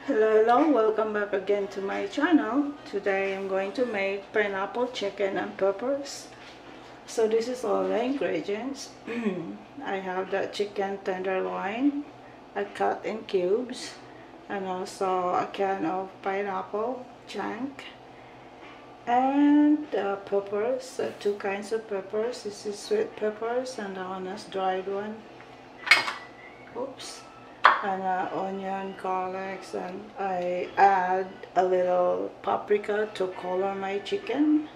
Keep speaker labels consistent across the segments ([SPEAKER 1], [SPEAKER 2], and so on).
[SPEAKER 1] Hello, welcome back again to my channel. Today I'm going to make pineapple chicken and peppers. So this is all the ingredients. I have the chicken tenderloin I cut in cubes, and also a can of pineapple chunk, and peppers, two kinds of peppers. This is sweet peppers and the one is dried one. Oops. And onion, garlic, and I add a little paprika to color my chicken,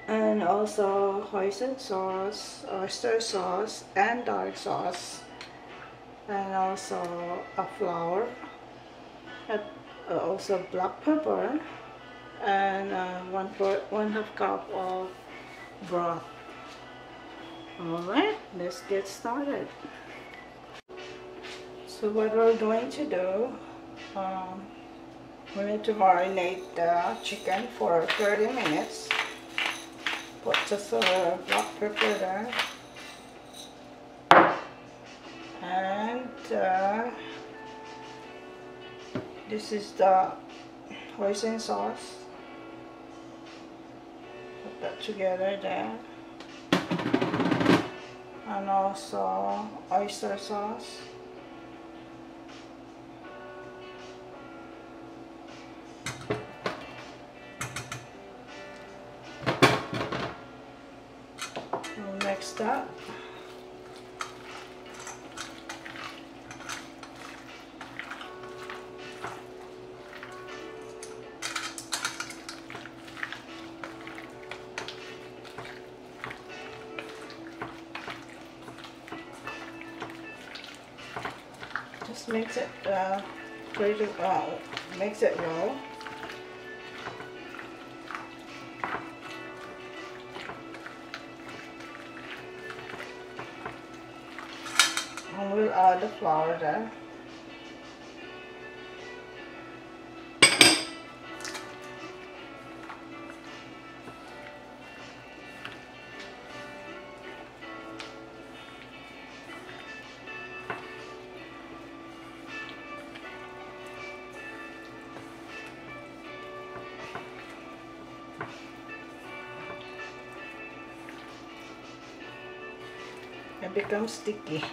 [SPEAKER 1] and also Hoisin sauce, oyster sauce, and dark sauce, and also a flour, and also black pepper, and 1/2 cup of broth. Alright, let's get started. So what we're going to do, we need to marinate the chicken for 30 minutes. Put just a little black pepper there. And this is the hoisin sauce. Put that together there. And also oyster sauce. Mix that. Just mix it mix it well. And we'll add the flour there. It becomes sticky.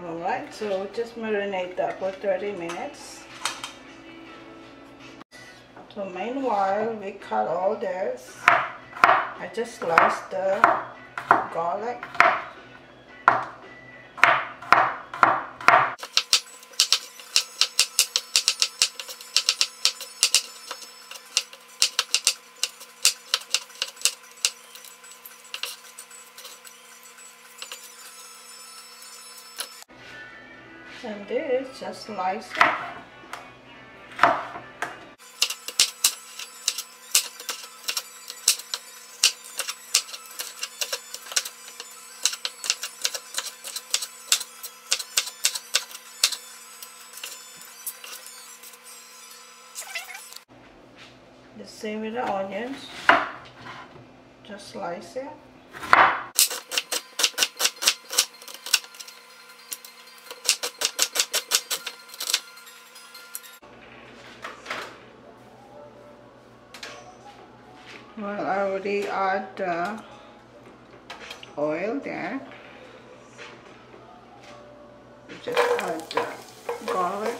[SPEAKER 1] Alright, so just marinate that for 30 minutes. So meanwhile, we cut all this. I just sliced the garlic. And this, just slice it. The same with the onions, just slice it. Well, I already add the oil there. Just add the garlic.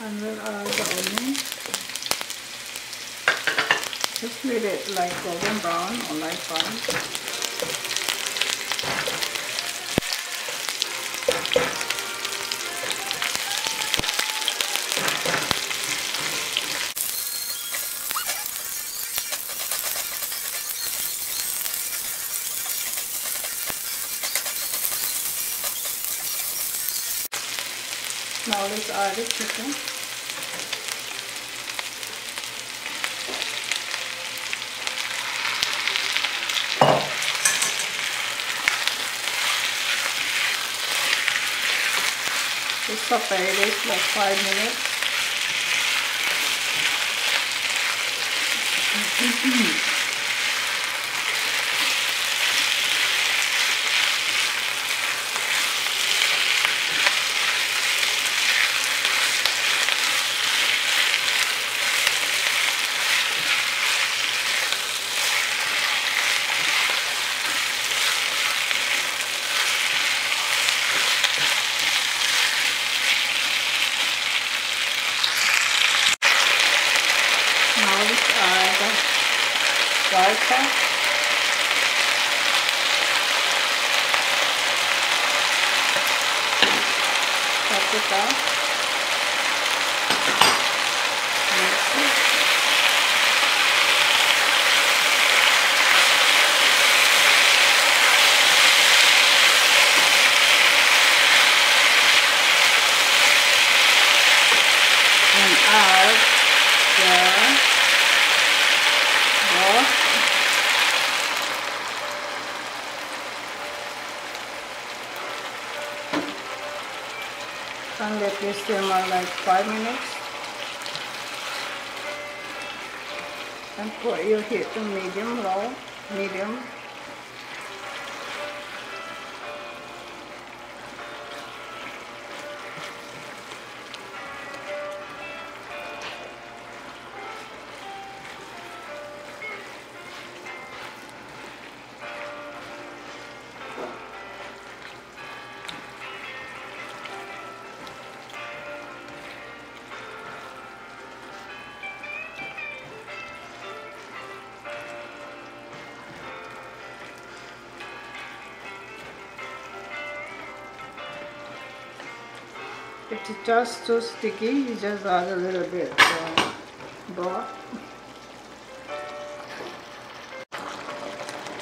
[SPEAKER 1] And we'll add the onion. Just let it like golden brown or light brown. Now let's add the chicken. Just saute this like 5 minutes. Now let's add the saute. Paprika. Mix it. And add the broth. And let this simmer like 5 minutes. And put your heat to medium, low, medium. If it's just too sticky, you just add a little bit broth.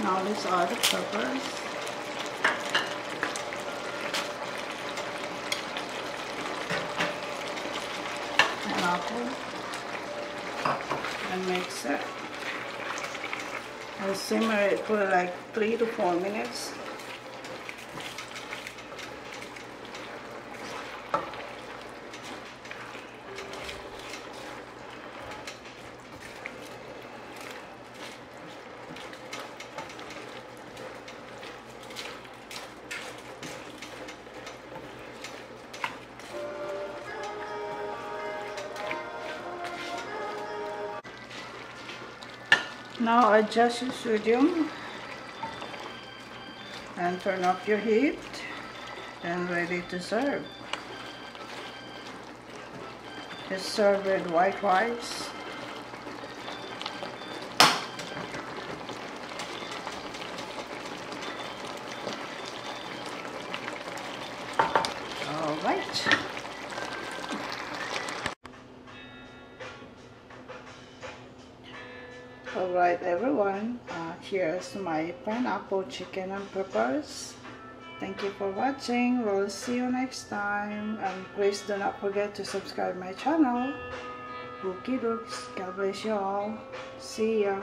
[SPEAKER 1] Now let's add the peppers. And apple. And mix it. And simmer it for like 3 to 4 minutes. Now adjust your sodium and turn up your heat and ready to serve. Just serve with white rice. All right. Alright everyone, here's my pineapple chicken and peppers. Thank you for watching. We'll see you next time, and please do not forget to subscribe my channel. Okie dokes. God bless you all. See ya.